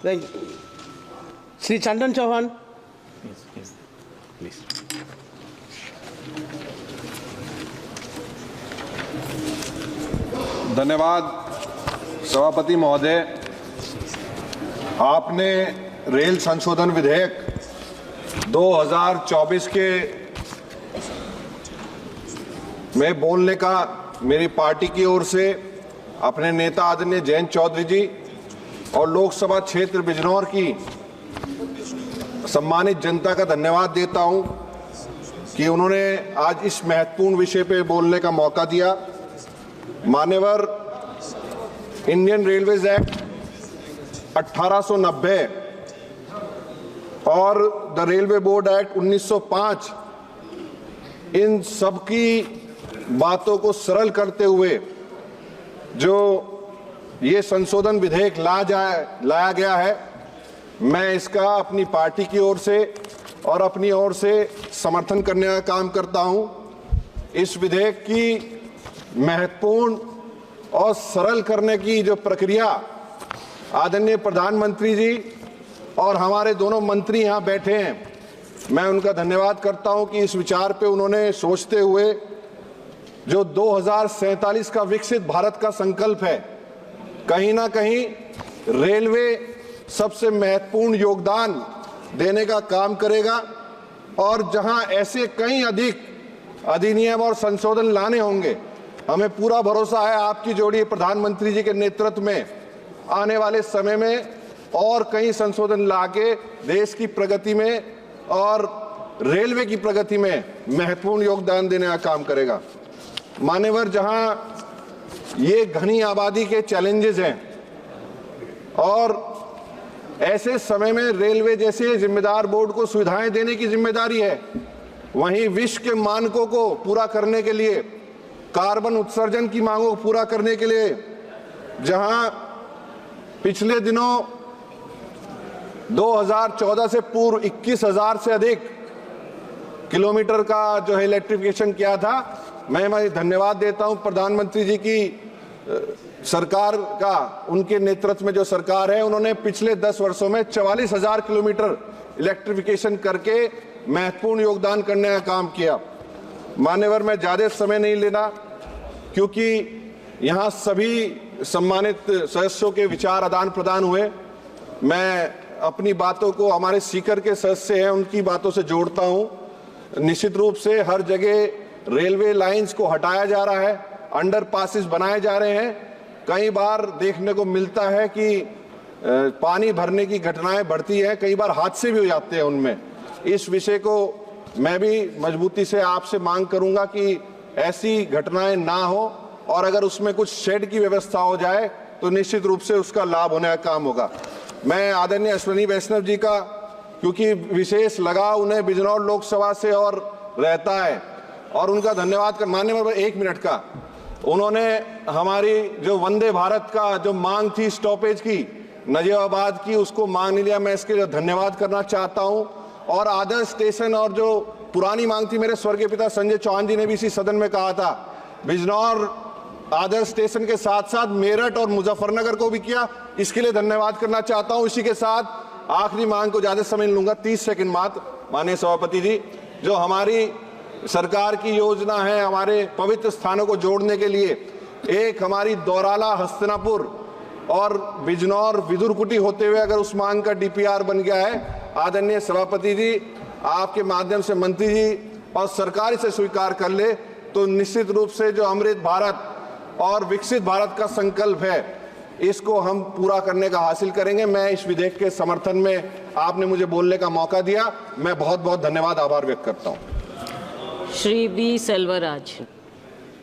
श्री चंदन Chauhan. Please. धन्यवाद सभापति महोदय। आपने रेल संशोधन विधेयक 2024 के में बोलने का मेरी पार्टी की ओर से अपने नेता आदरणीय जयंत चौधरी जी और लोकसभा क्षेत्र बिजनौर की सम्मानित जनता का धन्यवाद देता हूं कि उन्होंने आज इस महत्वपूर्ण विषय पे बोलने का मौका दिया। मान्यवर, इंडियन रेलवेज एक्ट 1890 और द रेलवे बोर्ड एक्ट 1905 इन सब की बातों को सरल करते हुए जो ये संशोधन विधेयक लाया गया है, मैं इसका अपनी पार्टी की ओर से और अपनी ओर से समर्थन करने का काम करता हूं। इस विधेयक की महत्वपूर्ण और सरल करने की जो प्रक्रिया आदरणीय प्रधानमंत्री जी और हमारे दोनों मंत्री यहाँ बैठे हैं, मैं उनका धन्यवाद करता हूं कि इस विचार पे उन्होंने सोचते हुए जो 2047 का विकसित भारत का संकल्प है, कहीं ना कहीं रेलवे सबसे महत्वपूर्ण योगदान देने का काम करेगा। और जहां ऐसे कई अधिक अधिनियम और संशोधन लाने होंगे, हमें पूरा भरोसा है आपकी जोड़ी प्रधानमंत्री जी के नेतृत्व में आने वाले समय में और कई संशोधन लाके देश की प्रगति में और रेलवे की प्रगति में महत्वपूर्ण योगदान देने का काम करेगा। मान्यवर, जहां ये घनी आबादी के चैलेंजेस हैं और ऐसे समय में रेलवे जैसे जिम्मेदार बोर्ड को सुविधाएं देने की जिम्मेदारी है, वहीं विश्व के मानकों को पूरा करने के लिए, कार्बन उत्सर्जन की मांगों को पूरा करने के लिए, जहां पिछले दिनों 2014 से पूर्व 21,000 से अधिक किलोमीटर का जो है इलेक्ट्रिफिकेशन किया था, मैं धन्यवाद देता हूं प्रधानमंत्री जी की सरकार का। उनके नेतृत्व में जो सरकार है, उन्होंने पिछले 10 वर्षों में 44,000 किलोमीटर इलेक्ट्रिफिकेशन करके महत्वपूर्ण योगदान करने का काम किया। मान्यवर, मैं ज्यादा समय नहीं लेना क्योंकि यहाँ सभी सम्मानित सदस्यों के विचार आदान प्रदान हुए। मैं अपनी बातों को हमारे सीकर के सदस्य हैं उनकी बातों से जोड़ता हूँ। निश्चित रूप से हर जगह रेलवे लाइंस को हटाया जा रहा है, अंडर पासिस बनाए जा रहे हैं। कई बार देखने को मिलता है कि पानी भरने की घटनाएं बढ़ती हैं, कई बार हादसे भी हो जाते हैं उनमें। इस विषय को मैं भी मजबूती से आपसे मांग करूंगा कि ऐसी घटनाएं ना हो और अगर उसमें कुछ शेड की व्यवस्था हो जाए तो निश्चित रूप से उसका लाभ होने का काम होगा। मैं आदरणीय अश्विनी वैष्णव जी का, क्योंकि विशेष लगाव उन्हें बिजनौर लोकसभा से और रहता है, और उनका धन्यवाद कर माननीय 1 मिनट का, उन्होंने हमारी जो वंदे भारत का जो मांग थी स्टॉपेज की नजीबाबाद की, उसको मांग लिया। मैं इसके लिए धन्यवाद करना चाहता हूं। और आदर्श स्टेशन और जो पुरानी मांग थी, मेरे स्वर्गीय पिता संजय चौहान जी ने भी इसी सदन में कहा था, बिजनौर आदर्श स्टेशन के साथ साथ मेरठ और मुजफ्फरनगर को भी किया, इसके लिए धन्यवाद करना चाहता हूं। इसी के साथ आखिरी मांग को ज्यादा समय नहीं लूंगा, 30 सेकंड मात्र। माननीय सभापति जी, जो हमारी सरकार की योजना है हमारे पवित्र स्थानों को जोड़ने के लिए, एक हमारी दौराला हस्तिनापुर और बिजनौर विदुरकुटी होते हुए अगर उस मांग का डीपीआर बन गया है, आदरणीय सभापति जी आपके माध्यम से मंत्री जी और सरकार इसे स्वीकार कर ले तो निश्चित रूप से जो अमृत भारत और विकसित भारत का संकल्प है, इसको हम पूरा करने का हासिल करेंगे। मैं इस विधेयक के समर्थन में आपने मुझे बोलने का मौका दिया, मैं बहुत बहुत धन्यवाद आभार व्यक्त करता हूँ। श्री बी सेल्वराज।